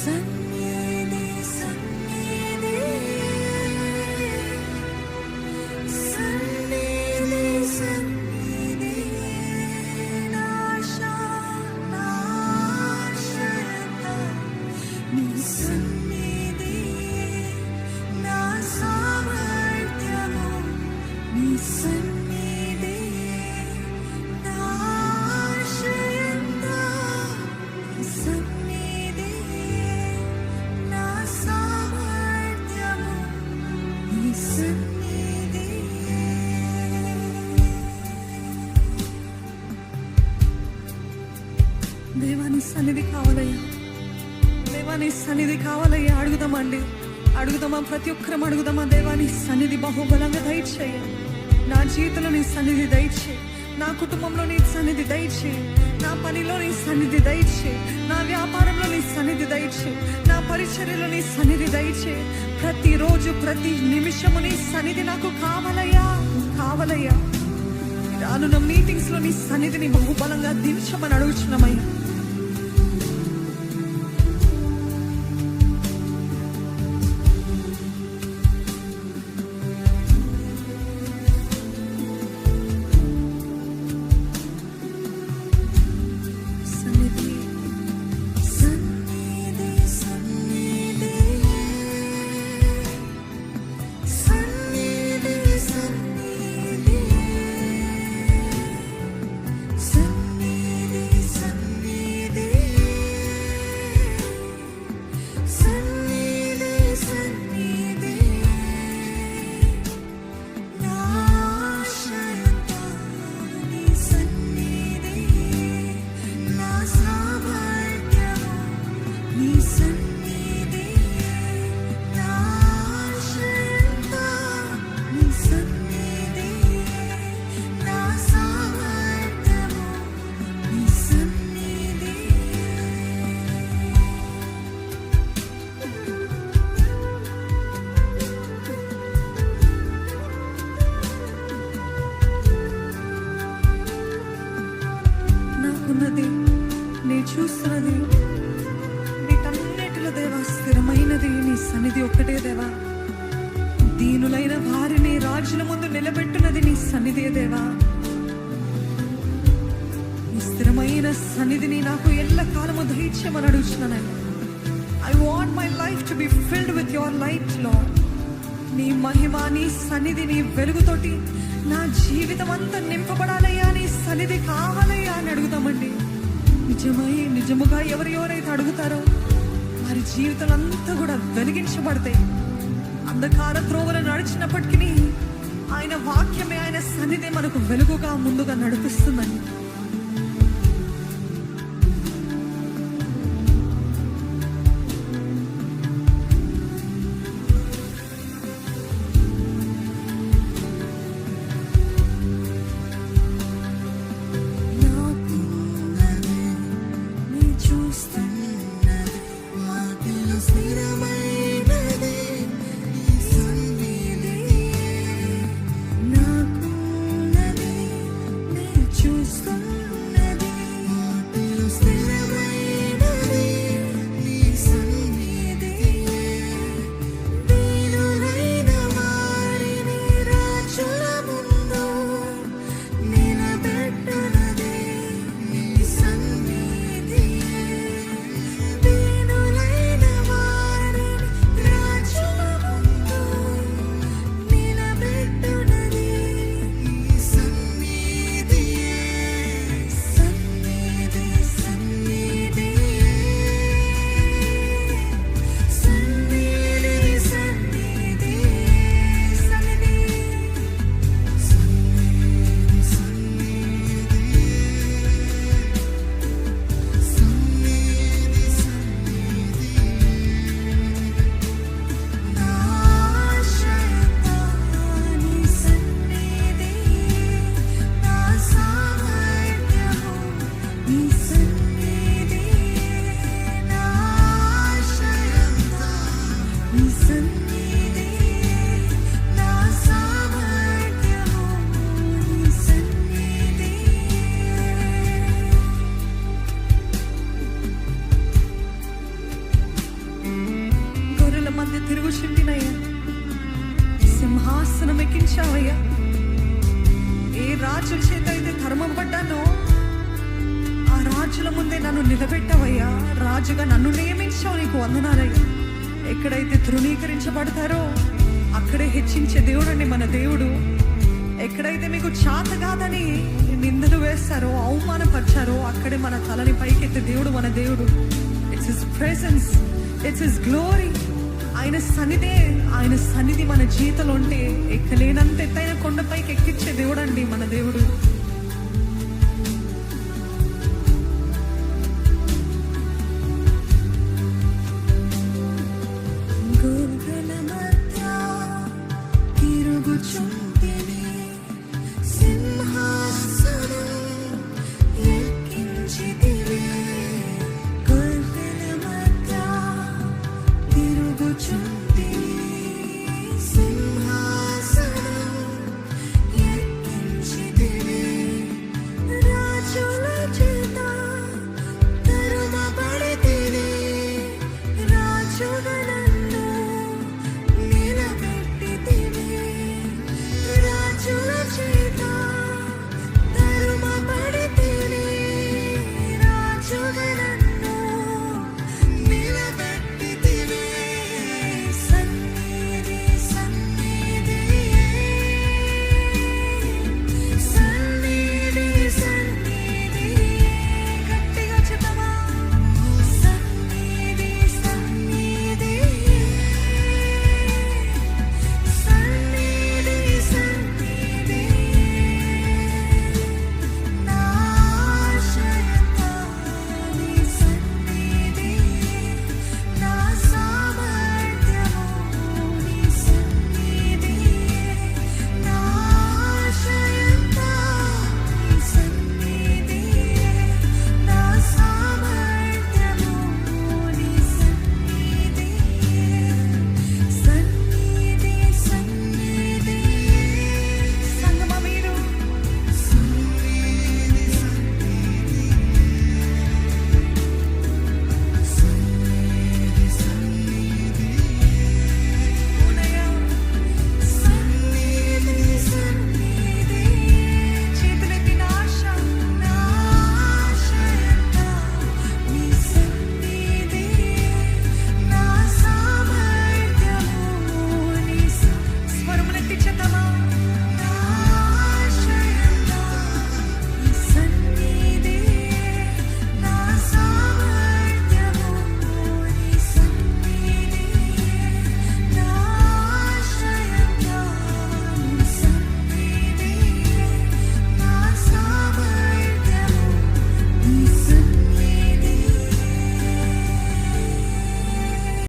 సన్నిధి సన్నిధి సన్నిధి సన్నిధి నాశయత నీ సన్నిధి నా సామర్థ్యము నీ సన్నిధి నాశయత నీ సన్నిధి నా సామర్థ్యము నీ సన్నిధి. దేవాని సన్నిధి కావాలయ్యా, దేవాని సన్నిధి కావాలయ్యా. అడుగుదామా ప్రతి ఒక్కరం అడుగుదామా. దేవాని సన్నిధి బహుబలంగా దయచేయ. నా జీవితంలో నీ సన్నిధి దయచేయి, నా కుటుంబంలో నీ సన్నిధి దయచేయి, నా పనిలో నీ సన్నిధి దయచేయి, నా వ్యాపారంలో నీ సన్నిధి దయచేయి, నా పరిచర్యలో నీ సన్నిధి దయచేయి. ప్రతిరోజు ప్రతి నిమిషము నీ సన్నిధి నాకు కావాలయ్యా. రానున్న మీటింగ్స్ లో నీ సన్నిధిని బహుబలంగా దించమని అడుగుచున్నామయ్యా. నాకున్నది నీ చూస్తున్నది వీటన్నిటిలో దేవా స్థిరమైనది నీ సన్నిధి ఒక్కటే దేవా. దీనులైన వారిని రాజుల ముందు నిలబెట్టున్నది నీ సన్నిధే దేవా. నీ స్థిరమైన సన్నిధిని నాకు ఎల్లకాలము దయచేయమని అడుగుతున్నాను. I want my life to be filled with your light, Lord. నీ మహిమ నీ సన్నిధి నీ వెలుగుతోటి నా జీవితం అంతా నింపబడాలయ్యా. నీ సన్నిధి కావాలయ్యా అని అడుగుతామండి. నిజముగా ఎవరైతే అడుగుతారో వారి జీవితాలంతా కూడా వెలిగించబడతాయి. అంధకార త్రోవలు నడిచినప్పటికీ ఆయన వాక్యమే ఆయన సన్నిధి మనకు వెలుగుగా ముందుగా నడిపిస్తుందండి. Choose మధ్య తిరుగుచుంటినయ్యా. సింహాసనం ఎక్కించావయ్యా. ఏ రాజుల చేత అయితే ధర్మపడ్డానో ఆ రాజుల ముందే నన్ను నిలబెట్టావయ్యా. రాజుగా నన్ను నియమించావు, నీకు వందనాలయ్యా. ఎక్కడైతే తృణీకరించబడతారో అక్కడే హెచ్చించే దేవుడు అండి మన దేవుడు. ఎక్కడైతే మీకు చేత కాదని నిందలు వేస్తారో, అవమానపరిచారో, అక్కడే మన తలని పైకెత్తే దేవుడు మన దేవుడు. It's his presence, it's his glory. ఆయన సన్నిధి మన జీవితంలో ఉంటే ఎక్కలేనంత ఎత్తైన కొండపైకి ఎక్కించే దేవుడు అండి మన దేవుడు.